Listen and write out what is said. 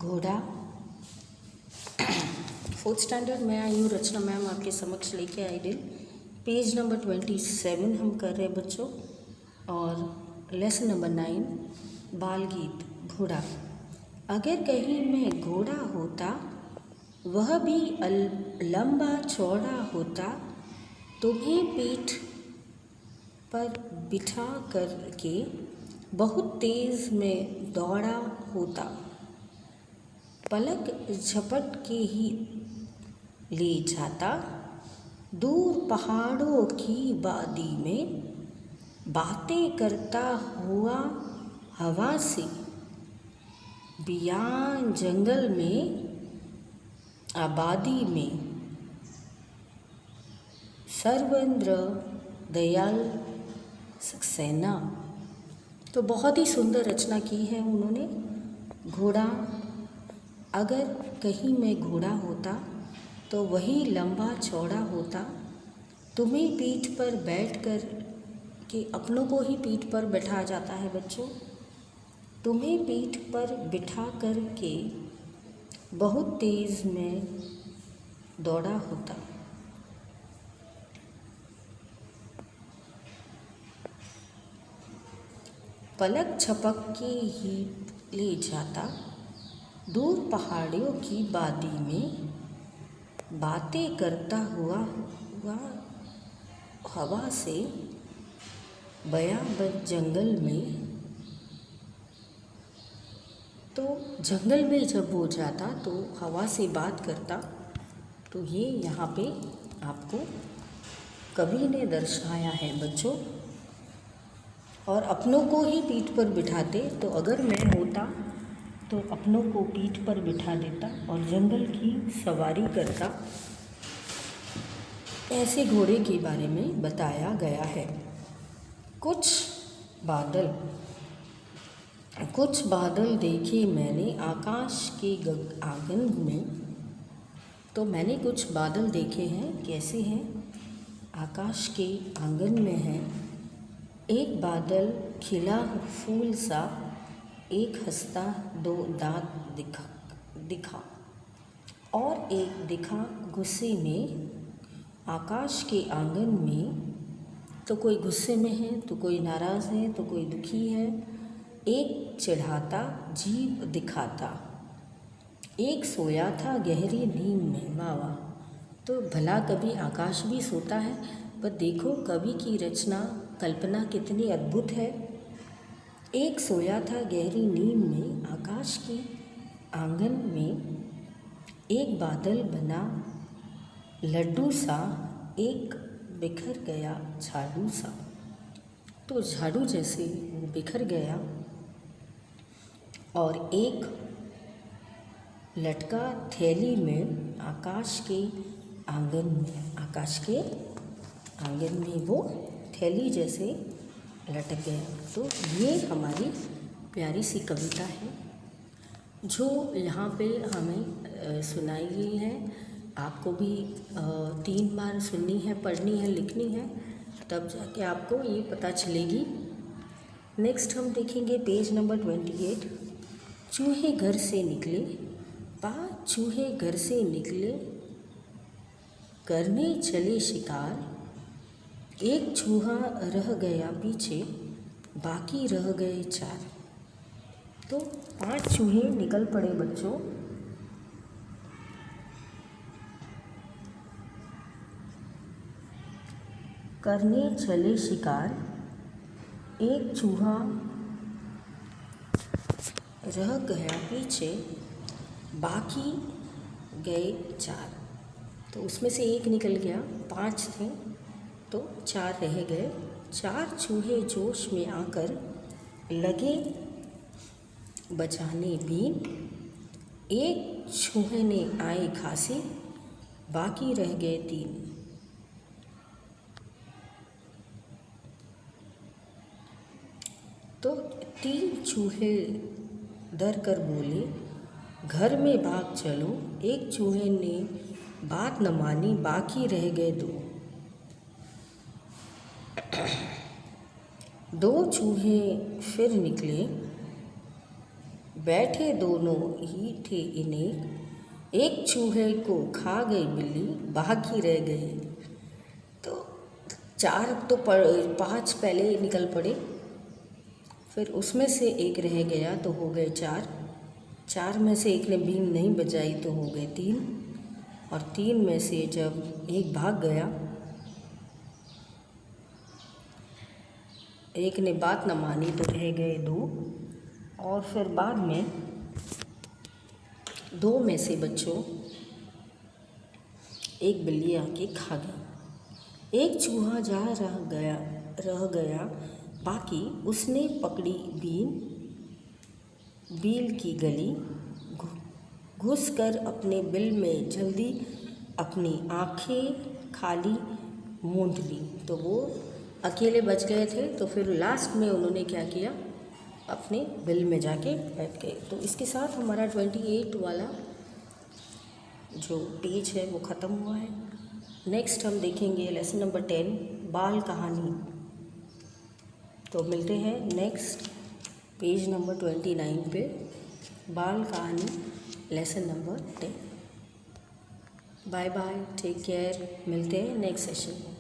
घोड़ा। Fourth standard में आई हूँ, रचना मैम आपके समक्ष लेके आई दिल। पेज नंबर 27 हम कर रहे हैं बच्चों, और लेसन नंबर 9 बाल गीत। घोड़ा। अगर कहीं मैं घोड़ा होता, वह भी लंबा चौड़ा होता, तुम्हें पीठ पर बिठा कर के बहुत तेज में दौड़ा होता, पलक झपट के ही ले जाता, दूर पहाड़ों की वादी में बातें करता हुआ हवा से, बियान जंगल में आबादी में, सर्वेंद्र दयाल सक्सेना। तो बहुत ही सुंदर रचना की है उन्होंने। घोड़ा। अगर कहीं मैं घोड़ा होता तो वही लंबा चौड़ा होता, तुम्हें पीठ पर बैठ कर के, अपनों को ही पीठ पर बैठा जाता है बच्चों, तुम्हें पीठ पर बिठा कर के बहुत तेज में दौड़ा होता, पलक झपक के ही ले जाता, दूर पहाड़ियों की वादी में बातें करता हुआ हवा से, बयान जंगल में। तो जंगल में जब वो जाता तो हवा से बात करता, तो ये यहाँ पे आपको कवि ने दर्शाया है बच्चों। और अपनों को ही पीठ पर बिठाते, तो अगर मैं होता तो अपनों को पीठ पर बिठा देता और जंगल की सवारी करता। ऐसे घोड़े के बारे में बताया गया है। कुछ बादल देखे मैंने आकाश के आंगन में। तो मैंने कुछ बादल देखे हैं, कैसे हैं? आकाश के आंगन में हैं। एक बादल खिला फूल सा, एक हंसता दो दांत दिखा, और एक दिखा गुस्से में। आकाश के आंगन में तो कोई गुस्से में है, तो कोई नाराज़ है, तो कोई दुखी है। एक चिढ़ाता जीभ दिखाता, एक सोया था गहरी नींद में। वाह वाह। तो भला कभी आकाश भी सोता है, पर देखो कवि की रचना, कल्पना कितनी अद्भुत है। एक सोया था गहरी नींद में, आकाश की आंगन में एक बादल बना लड्डू सा, एक बिखर गया झाड़ू सा। तो झाड़ू जैसे वो बिखर गया, और एक लटका थैली में आकाश के आंगन में वो थैली जैसे लटक गया। तो ये हमारी प्यारी सी कविता है जो यहाँ पे हमें सुनाई गई है। आपको भी 3 बार सुननी है, पढ़नी है, लिखनी है, तब जाके आपको ये पता चलेगी। नेक्स्ट हम देखेंगे पेज नंबर 28। चूहे घर से निकले, 5 चूहे घर से निकले, करने चले शिकार, एक चूहा रह गया पीछे, बाकी रह गए 4। तो 5 चूहे निकल पड़े बच्चों, करने चले शिकार, एक चूहा रह गया पीछे, बाकी गए 4। तो उसमें से एक निकल गया, 5 थे तो 4 रह गए। 4 चूहे जोश में आकर लगे बजाने बीन, एक चूहे ने आए खांसी, बाकी रह गए 3। तो 3 चूहे डर कर बोले, घर में भाग चलो। एक चूहे ने बात न मानी, बाकी रह गए 2। 2 चूहे फिर निकले, बैठे दोनों ही थे इन्हें, एक चूहे को खा गई बिल्ली, बाकी रह गए। तो 4 तो 5 पहले निकल पड़े, फिर उसमें से एक रह गया तो हो गए 4। 4 में से एक ने बीन नहीं बजाई तो हो गए 3, और 3 में से जब एक भाग गया, एक ने बात न मानी तो रह गए 2, और फिर बाद में 2 में से बच्चों एक बिल्ली आके खा गई। एक चूहा रह गया बाकी, उसने पकड़ी बील की गली, घुस कर अपने बिल में जल्दी अपनी आंखें खाली मूंद ली। तो वो अकेले बच गए थे, तो फिर लास्ट में उन्होंने क्या किया, अपने बिल में जाके बैठ गए। तो इसके साथ हमारा 28 वाला जो पेज है वो ख़त्म हुआ है। नेक्स्ट हम देखेंगे लेसन नंबर 10, बाल कहानी। तो मिलते हैं नेक्स्ट पेज नंबर 29 पे, बाल कहानी lesson number 10। Bye bye, take care, मिलते हैं नेक्स्ट सेशन में।